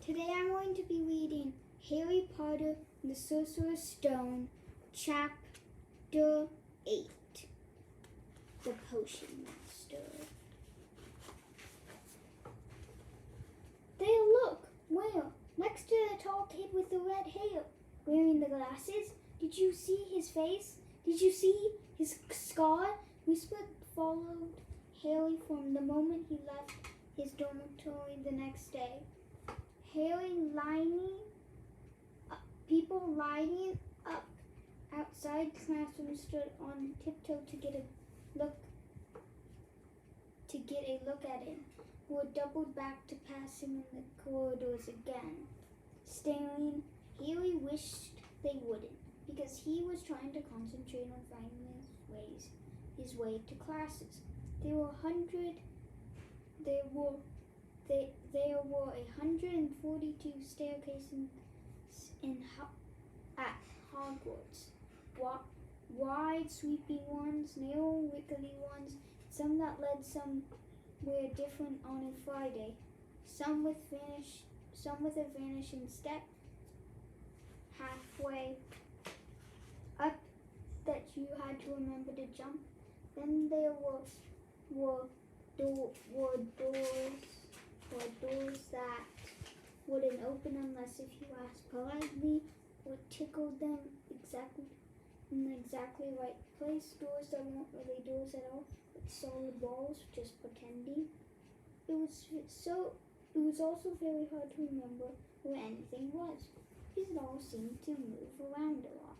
Today I'm going to be reading Harry Potter and the Sorcerer's Stone, Chapter 8, The Potion Master. There, look! Where? Next to the tall kid with the red hair, wearing the glasses. Did you see his face? Did you see his scar? Whisper followed Harry from the moment he left his dormitory the next day. People lining up outside the classroom stood on tiptoe to get a look at him, who had doubled back to pass him in the corridors again. Staring, Harry wished they wouldn't, because he was trying to concentrate on finding his way to classes. There were 142 staircases at Hogwarts. Wide, sweeping ones, narrow, wiggly ones, some that led somewhere different on a Friday, some with a vanishing step halfway up that you had to remember to jump. Then there were doors that wouldn't open unless if you asked politely or tickled them in the exactly right place. Doors that weren't really doors at all, but solid walls, just pretending. It was also very hard to remember where anything was, because it all seemed to move around a lot.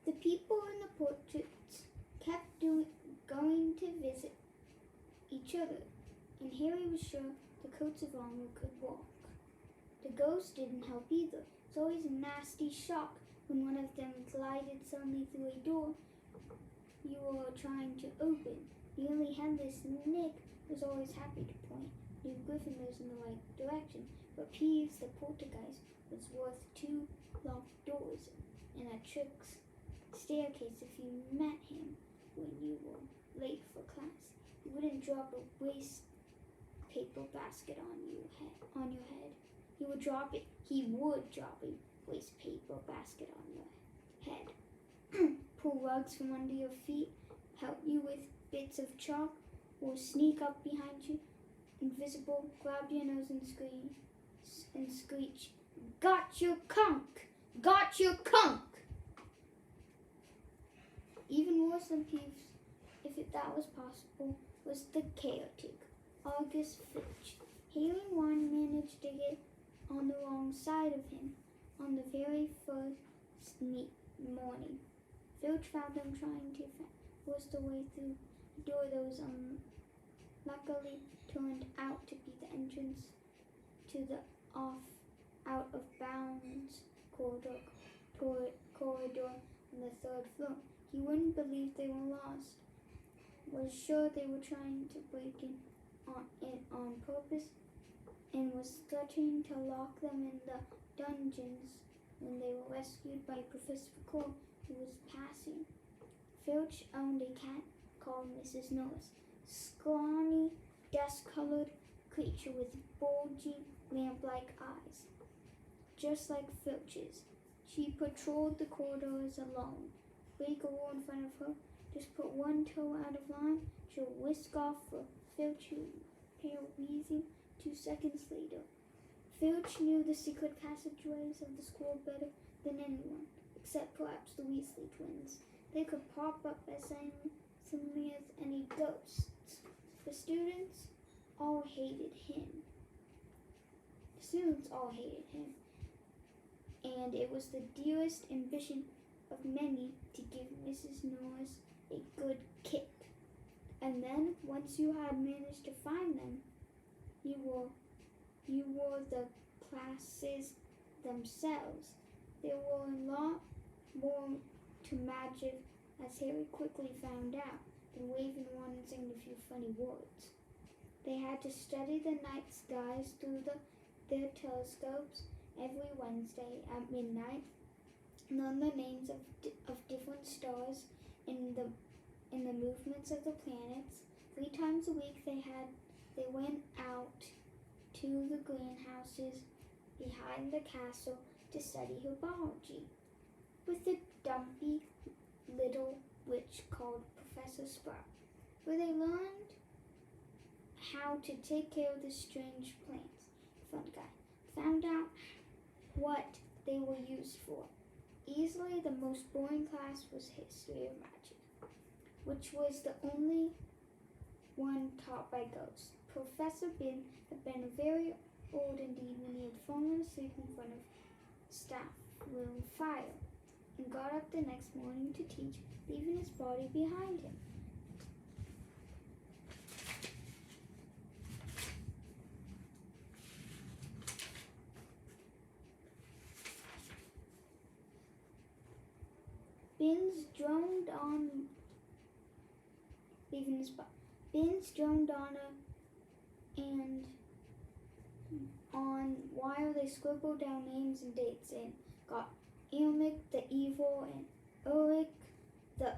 The people in the portraits kept going to visit each other, and Harry was sure the coats of armor could walk. The ghosts didn't help either. It was always a nasty shock when one of them glided suddenly through a door you were trying to open. The only headless Nick was always happy to point new Gryffindors in the right direction, but Peeves the poltergeist was worth 2 locked doors and a trick's staircase if you met him when you were late for class. He wouldn't drop a waste paper basket on your head. He would drop a waste paper basket on your head. Pull rugs from under your feet, help you with bits of chalk, or sneak up behind you, invisible, grab your nose and screech, "Got your conk! Got your conk!" Even worse than Peeves, if that was possible, was the caretaker, August Filch. Harry and Ron managed to get on the wrong side of him on the very first morning. Filch found them trying to force their way through a door that was luckily turned out to be the entrance to the out-of-bounds corridor on the 3rd floor. He wouldn't believe they were lost. Was sure they were trying to break in on purpose, and was threatening to lock them in the dungeons when they were rescued by Professor Cole, who was passing. Filch owned a cat called Mrs. Norris, scrawny, dust-colored creature with bulging, lamp-like eyes, just like Filch's. She patrolled the corridors alone. Break a rule in front of her, just put one toe out of line, she'll whisk off for Filch, pale wheezing 2 seconds later. Filch knew the secret passageways of the school better than anyone, except perhaps the Weasley twins. They could pop up as suddenly as any ghosts. The students all hated him. And it was the dearest ambition of many to give Mrs. Norris a good kick. And then, once you had managed to find them, you were the classes themselves. There were a lot more to magic, as Harry quickly found out, than waving a wand and saying a few funny words. They had to study the night skies through their telescopes every Wednesday at midnight, learn the names of different stars in the movements of the planets. 3 times a week they had they went out to the greenhouses behind the castle to study herbology with a dumpy little witch called Professor Sprout, where they learned how to take care of the strange plants. Fungi found out what they were used for. Easily the most boring class was History of Magic, which was the only one taught by ghosts. Professor Bin had been very old indeed when he had fallen asleep in front of staff room fire and got up the next morning to teach, leaving his body behind him. Binns droned on, leaving his body. Binns droned on and on while they scribbled down names and dates and got Ilmic the evil and Ulrich the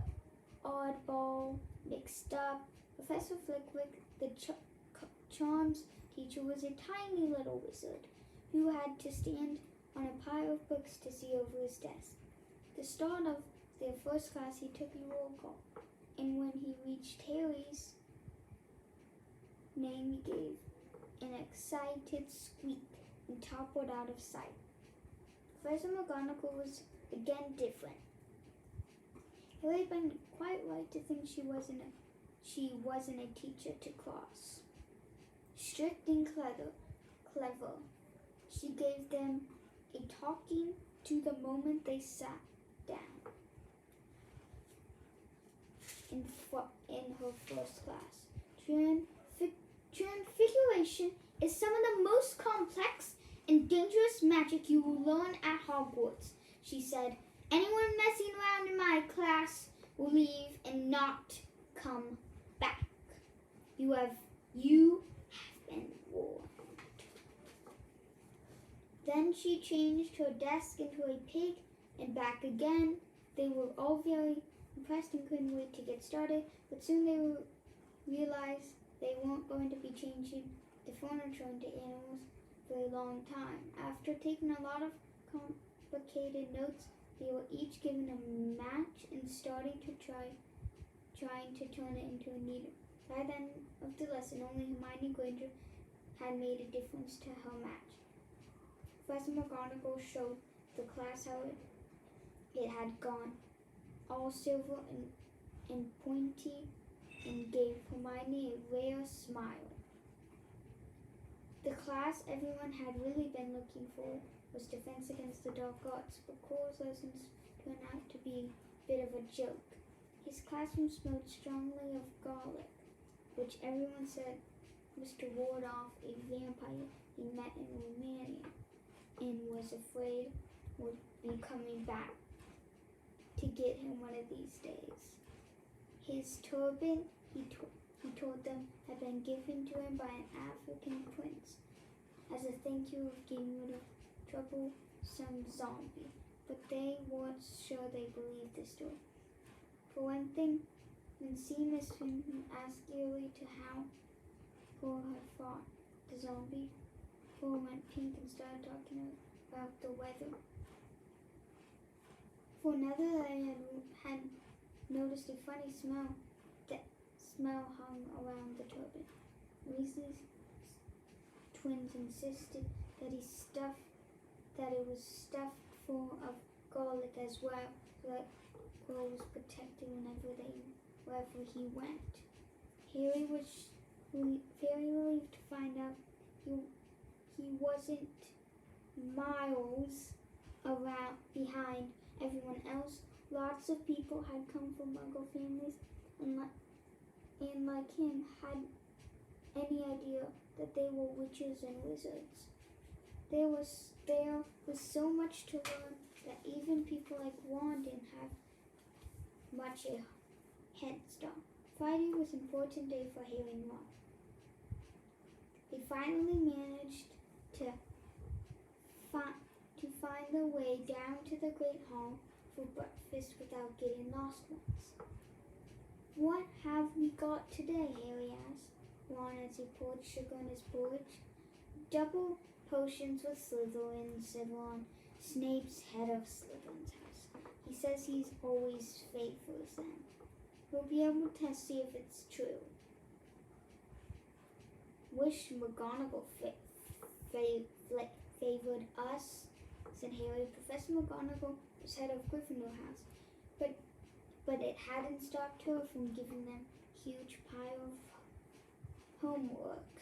oddball mixed up. Professor Flickwick, the charms teacher, was a tiny little wizard who had to stand on a pile of books to see over his desk. The start of their first class, he took a roll call, and when he reached Harry's name, he gave an excited squeak and toppled out of sight. Professor McGonagall was again different. Harry had been quite right to think she wasn't a teacher to class. Strict and clever. She gave them a talking to the moment they sat down in her first class. Transfiguration is some of the most complex and dangerous magic you will learn at Hogwarts, she said. Anyone messing around in my class will leave and not come back. You have been warned. Then she changed her desk into a pig and back again. They were all very impressed and couldn't wait to get started, but soon they realized they weren't going to be changing the furniture into animals for a long time. After taking a lot of complicated notes, they were each given a match and starting to trying to turn it into a needle. By the end of the lesson, only Hermione Granger had made a difference to her match. Professor McGonagall showed the class how it had gone, all silver and pointy, and gave Hermione a rare smile. The class everyone had really been looking for was Defense Against the Dark Arts, but Cole's lessons turned out to be a bit of a joke. His classroom smelled strongly of garlic, which everyone said was to ward off a vampire he met in Romania and was afraid would be coming back to get him one of these days. His turban, he told them, had been given to him by an African prince as a thank you of getting rid of troublesome zombie, but they weren't sure they believed the story. For one thing, when Seamus Finnegan asked Gilly to how Paul had fought the zombie, Paul went pink and started talking about the weather. For another, they had noticed a funny smell. That smell hung around the turban. Weasley's twins insisted that it was stuffed full of garlic as well, so that Paul was protected wherever he went. Harry was very relieved to find out he wasn't miles around behind everyone else. Lots of people had come from Muggle families and like him had any idea that they were witches and wizards. There was so much to learn that even people like Ron didn't have much a head start. Friday was an important day for Harry and Ron. They finally managed to find their way down to the Great Hall for breakfast without getting lost once. What have we got today? Harry asked. Ron as he poured sugar in his porridge. "Double potions with Slytherin," said Ron, Snape's head of Slytherin's house. "He says he's always favors them. We'll be able to see if it's true." "Wish McGonagall favored us," said Harry. Professor McGonagall was head of Gryffindor House, but it hadn't stopped her from giving them a huge pile of homework.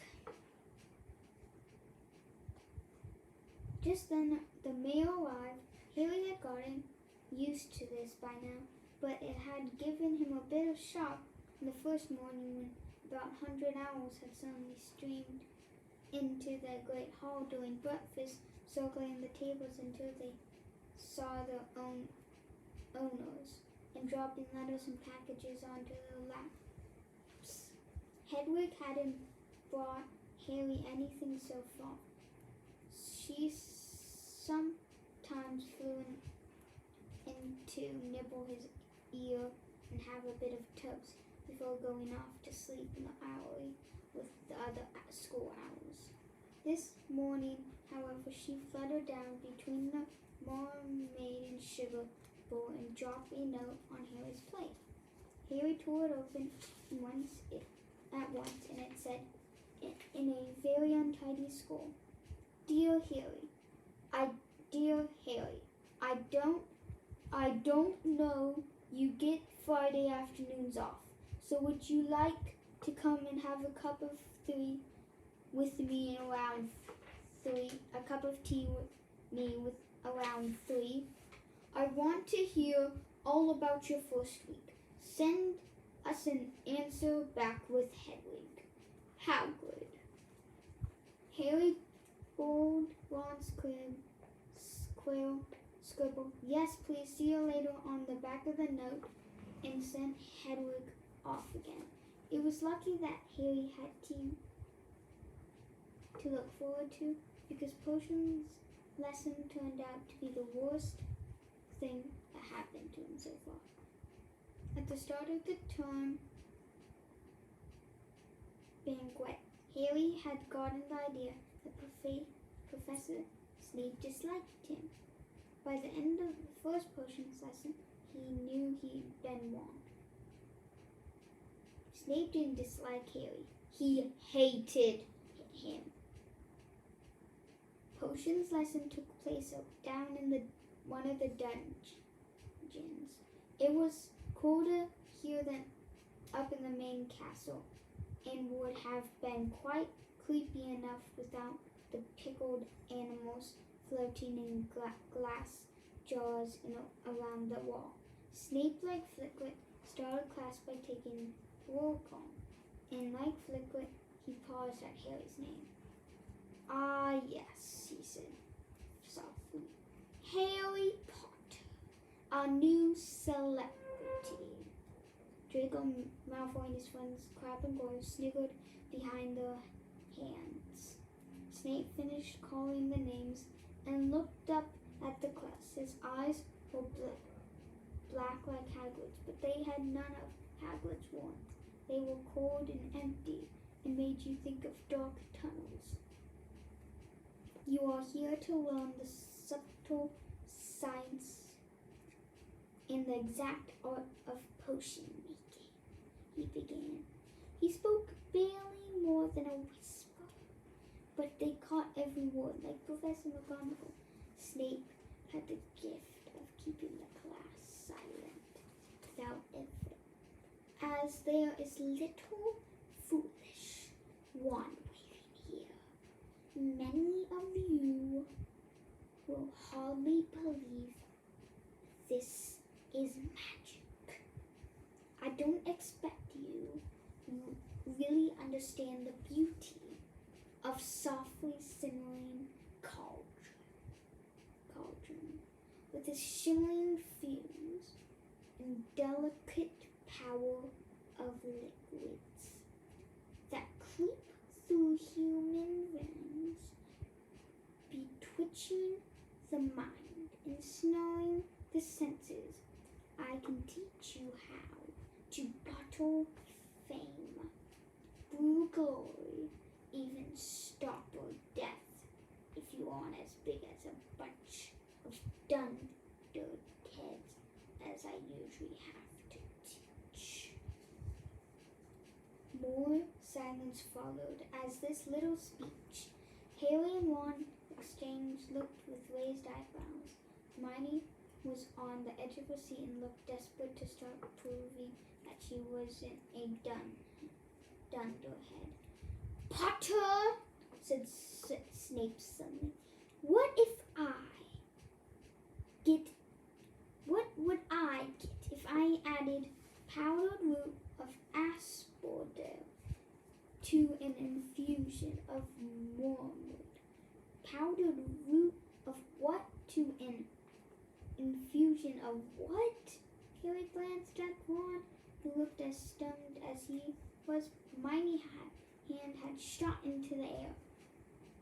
Just then the mail arrived. Harry had gotten used to this by now, but it had given him a bit of shock on the first morning when about 100 owls had suddenly streamed into the great hall during breakfast, circling the tables until they saw their owners, and dropping letters and packages onto their laps. Hedwig hadn't brought Harry anything so far. She sometimes flew in to nibble his ear and have a bit of toast before going off to sleep in the owlery with the other school owls. This morning, however, she fluttered down between the marmalade and sugar bowl and dropped a note on Harry's plate. Harry tore it open at once, and it said, in a very untidy scroll, "Dear Harry, I don't know you get Friday afternoons off, so would you like to come and have a cup of tea with me around 3? I want to hear all about your first week. Send us an answer back with Hedwig. Hagrid." Harry pulled Ron's scribble, "Yes, please, see you later," on the back of the note and sent Hedwig off again. It was lucky that Harry had tea to look forward to, because potions lesson turned out to be the worst thing that happened to him so far. At the start of the term banquet, Harry had gotten the idea that Professor Snape disliked him. By the end of the first potions lesson, he knew he'd been wrong. Snape didn't dislike Harry. He hated him. Potions lesson took place down in one of the dungeons. It was colder here than up in the main castle, and would have been quite creepy enough without the pickled animals floating in glass jars around the wall. Snape, like Flitwick, started class by taking roll call, and like Flitwick, he paused at Harry's name. "Ah, yes," he said softly. "Harry Potter, our new celebrity." Draco Malfoy and his friends Crabbe and Goyle sniggered behind their hands. Snape finished calling the names and looked up at the class. His eyes were black like Hagrid's, but they had none of Hagrid's warmth. They were cold and empty, and made you think of dark tunnels. "You are here to learn the subtle science and the exact art of potion making," he began. He spoke barely more than a whisper, but they caught every word, like Professor McGonagall. Snape had the gift of keeping the class silent without effort, as there is little foolish one waiting here. Many of you will hardly believe this is magic. I don't expect you really understand the beauty of softly simmering cauldron with its shimmering fumes and delicate power of liquids that creep through human veins, betwitching the mind and snarling the senses. I can teach you how to bottle fame, brew glory, even stopper death, if you aren't as big as a bunch of dundered heads as I usually have to teach. More silence followed as this little speech. Harry and Ron exchanged looked with raised eyebrows. Hermione was on the edge of her seat and looked desperate to start proving that she wasn't a dunderhead. Potter, said Snape suddenly, what would I get if I added powdered root of asphodel to an infusion of wormwood? Powdered root of what to an infusion of what? Harry glanced at Ron, who looked as stunned as he was. Hermione's hand had shot into the air.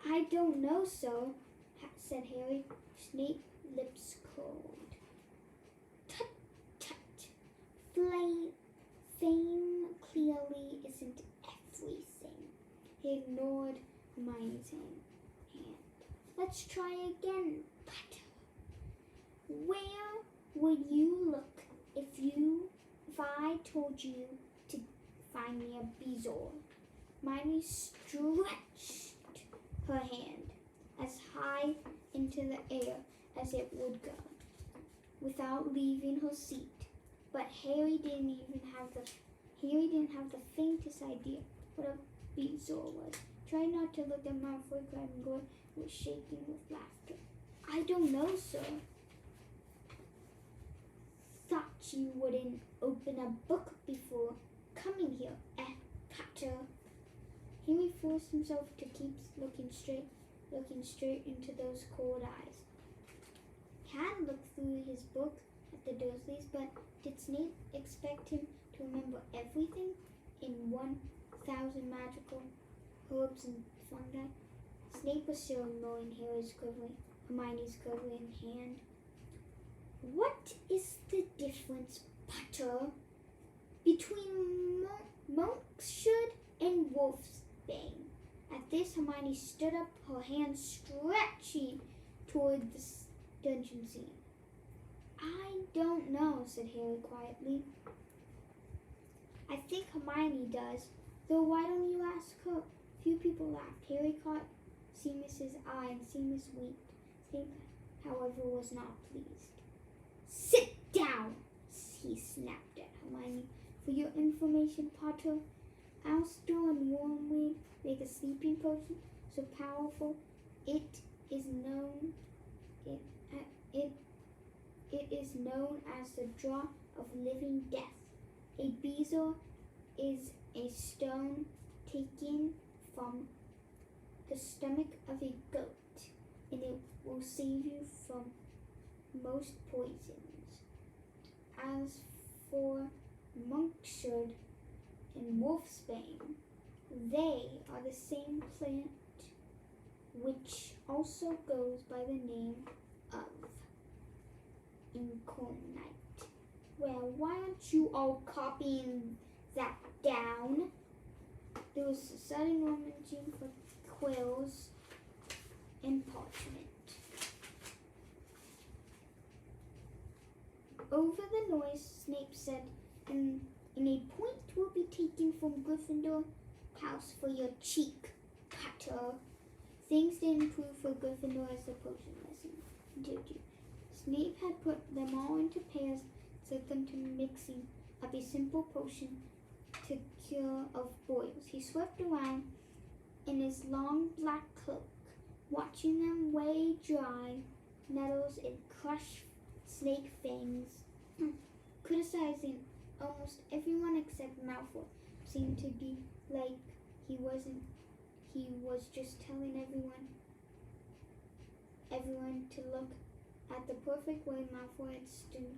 I don't know, sir, said Harry. Snape's lips curled. Tut, tut. Fame clearly isn't everything. He ignored Hermione's hand. Let's try again, Potter. Where would you look if I told you to find me a bezoar? Hermione stretched her hand as high into the air as it would go, without leaving her seat. But Harry didn't have the faintest idea what a bezoar was. Try not to look at Malfoy, Gryffindor was shaking with laughter. I don't know, sir. Thought you wouldn't open a book before coming here, Potter. Harry forced himself to keep looking straight into those cold eyes. He had looked through his book at the Dursleys, but did Snape expect him to remember everything in 1,000 magical herbs and fungi? Snape was still ignoring Hermione's quivering hand. What is the difference, Potter, between Monkshood and Wolfsbane? At this, Hermione stood up, her hands stretching toward the dungeon scene. I don't know, said Harry quietly. I think Hermione does, though why don't you ask her? Few people laughed. Harry caught Seamus's eye and Seamus winked. Snape, however, was not pleased. Sit down, he snapped at Hermione. For your information, Potter, Alstor and Wormwood make a sleeping potion so powerful it is known as the draught of living death. A bezoar is a stone taken from the stomach of a goat, and it will save you from most poisons. As for Monkshood and Wolfsbane, they are the same plant, which also goes by the name of Incornite. Well, why aren't you all copying that down? There was a sudden rummaging for quills and parchment. Over the noise, Snape said, and a point will be taken from Gryffindor house for your cheek, Potter. Things didn't improve for Gryffindor as the potion lesson continued. Snape had put them all into pairs, set them to mixing up a simple potion to cure of boils. He swept around in his long black cloak, watching them weigh dry nettles and crush snake fangs, criticizing almost everyone except Malfoy. Seemed to be like he was just telling everyone to look at the perfect way Malfoy had stood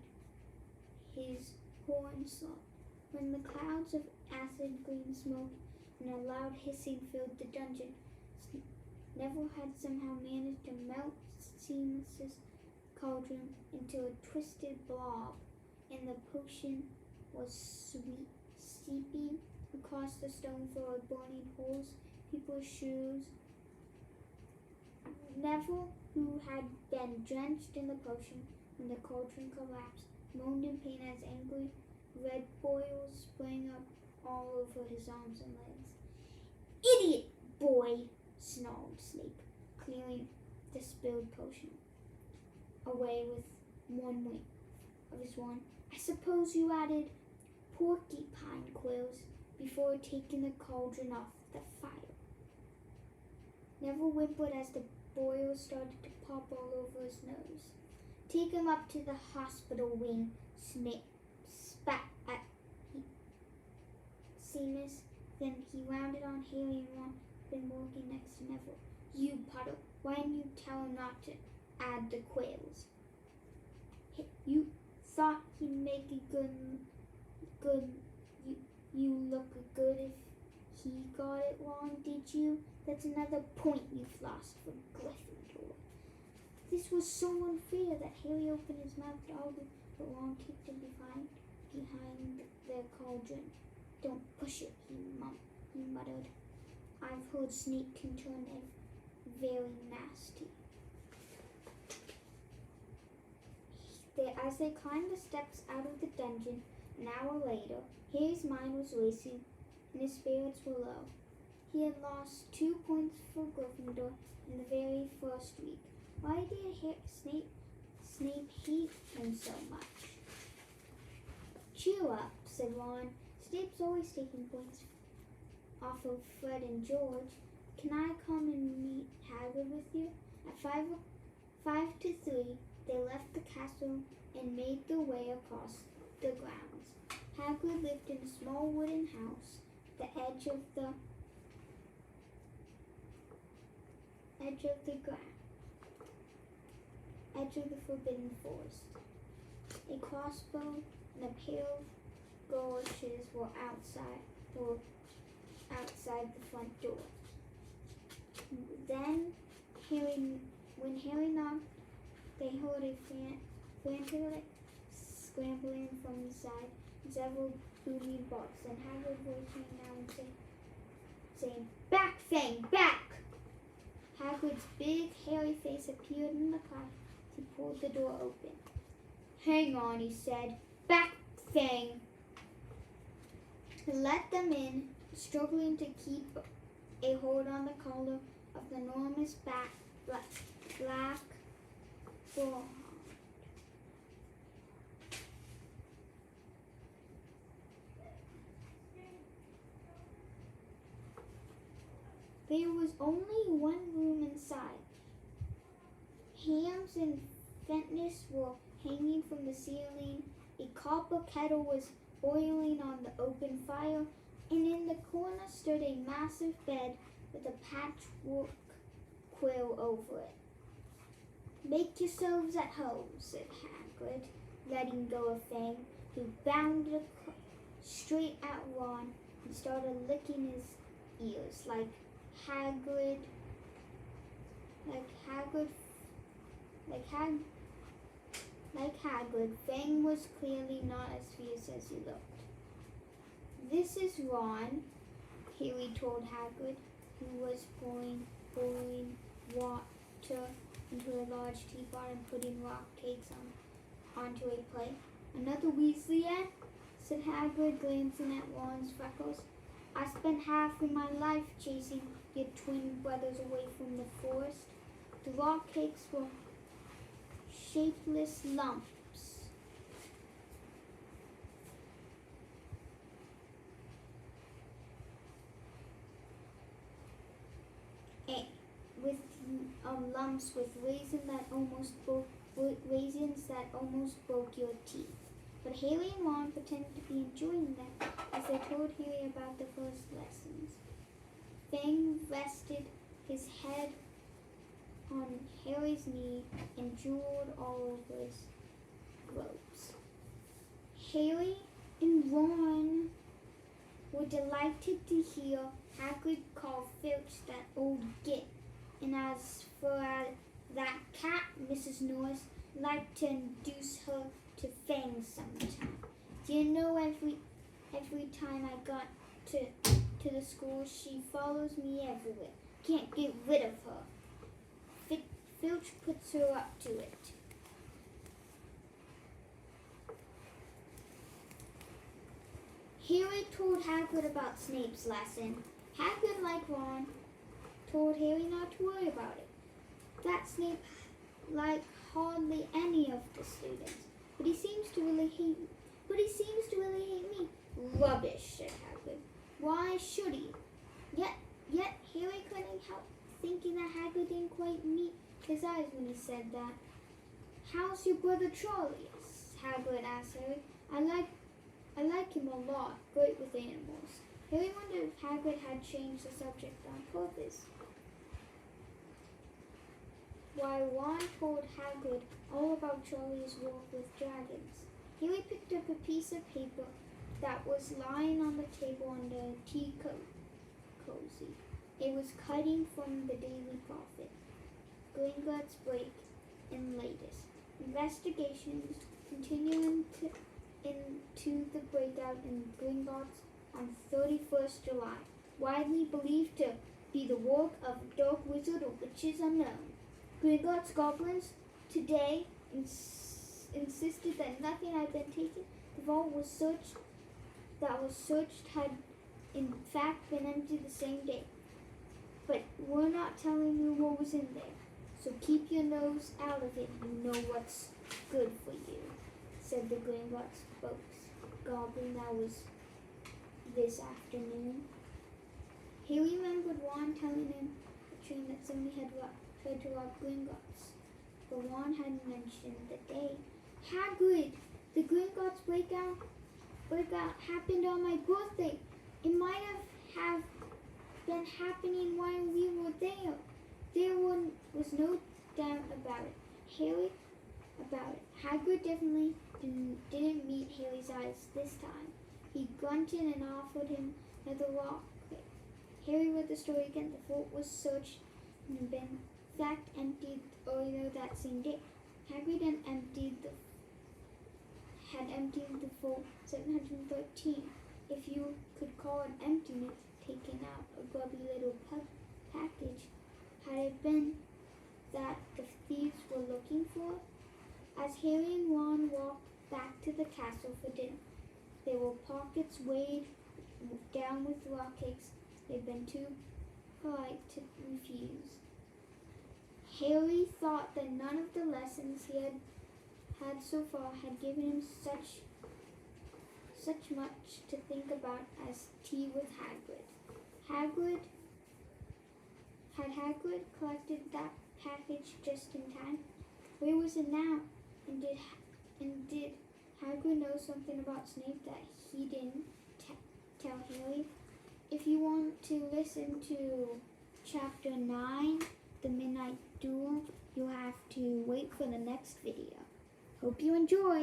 his horn slot. When the clouds of acid green smoke and a loud hissing filled the dungeon, Neville had somehow managed to melt Seamus's cauldron into a twisted blob, and the potion was seeping across the stone floor of burning holes, people's shoes. Neville, who had been drenched in the potion when the cauldron collapsed, moaned in pain as angry red boils sprang up all over his arms and legs. "Idiot boy!" snarled Snape, clearing the spilled potion away with one wink of his wand. "I suppose you added porcupine quills before taking the cauldron off the fire." Neville whimpered as the boils started to pop all over his nose. "Take him up to the hospital wing," Snape spat at Seamus. Then he rounded on Harry and Ron, been walking next to Neville. "You, Potter, why didn't you tell him not to add the quills? You thought he'd make a you look good if he got it wrong, did you? That's another point you've lost for Gryffindor." This was so unfair that Harry opened his mouth to argue, but Ron kicked him behind the cauldron. "Don't push it," he muttered. "I've heard Snape can turn very nasty." As they climbed the steps out of the dungeon an hour later, Harry's mind was racing and his spirits were low. He had lost 2 points for Gryffindor in the very first week. Why did Snape hate him so much? "Cheer up," said Ron. "Snape's always taking points off of Fred and George. Can I come and meet Hagrid with you?" At 5 to 3, they left the castle and made their way across the grounds. Hagrid lived in a small wooden house at the edge of the Forbidden Forest. A crossbow and a pair of goloshes were outside the front door. Then, when Harry knocked, they heard a frantic scrambling from inside and several booming barks. And Hagrid voice came out and saying, "Back, Fang, back!" Hagrid's big, hairy face appeared in the cloud as he pulled the door open. "Hang on," he said. "Back, Fang!" He let them in, struggling to keep a hold on the collar of the enormous black bullhound. There was only one room inside. Hams and fatness were hanging from the ceiling. A copper kettle was boiling on the open fire, and in the corner stood a massive bed with a patchwork quilt over it. "Make yourselves at home," said Hagrid, letting go of Fang, who bounded straight at Ron and started licking his ears like Hagrid. Fang was clearly not as fierce as he looked. "This is Ron," Harry told Hagrid, who was pouring water into a large teapot and putting rock cakes onto a plate. "Another Weasley, eh?" said Hagrid, glancing at Ron's freckles. "I spent half of my life chasing your twin brothers away from the forest." The rock cakes were shapeless lumps. Lumps with raisins that almost broke your teeth. But Harry and Ron pretended to be enjoying them as they told Harry about the first lessons. Fang rested his head on Harry's knee and drooled all over his robes. Harry and Ron were delighted to hear Hagrid call Filch that old git. And as for that cat, Mrs. Norris liked to introduce her to Fang sometime. Do you know, every time I got to the school. She follows me everywhere. Can't get rid of her. Filch puts her up to it. Harry told Hagrid about Snape's lesson. Hagrid, like Ron, told Harry not to worry about it. That Snape liked hardly any of the students, but he seems to really hate me. Rubbish, said Hagrid. Why should he? Yet Harry couldn't help thinking that Hagrid didn't quite meet his eyes when he said that. How's your brother Charlie? Hagrid asked Harry. I like him a lot. Great with animals. Harry wondered if Hagrid had changed the subject on purpose. Why, Ron told Hagrid all about Charlie's work with dragons. Harry picked up a piece of paper that was lying on the table under a tea cozy. It was cutting from the Daily Prophet. Gringotts break in latest. Investigations continue into the breakout in Gringotts on 31st July. Widely believed to be the work of a dark wizard or witches unknown. Gringotts goblins today insisted that nothing had been taken. The vault was searched had in fact been emptied the same day. But we're not telling you what was in there. So keep your nose out of it. You know what's good for you, said the Gringotts goblin that was this afternoon. He remembered Ron telling him a train that somebody had tried to rob Gringotts, but Ron hadn't mentioned the day. Hagrid, the Gringotts breakout happened on my birthday. It might have been happening while we were there. There was no doubt about it. Hagrid definitely didn't meet Harry's eyes this time. He grunted and offered him another rock. Harry read the story again. The fort was searched and had been, in fact, emptied earlier that same day. Hagrid had emptied the fort 713. If you could call it emptying it, taking out a grubby little package. Had it been that the thieves were looking for? As Harry and Ron walked back to the castle for dinner, there were pockets weighed down with rock cakes they'd been too polite to refuse. Harry thought that none of the lessons he had so far had given him such much to think about as tea with Hagrid. Had Hagrid collected that package just in time? Where was it now? And did Hagrid know something about Snape that he didn't tell Harry? If you want to listen to Chapter 9, The Midnight Duel, you'll have to wait for the next video. Hope you enjoy!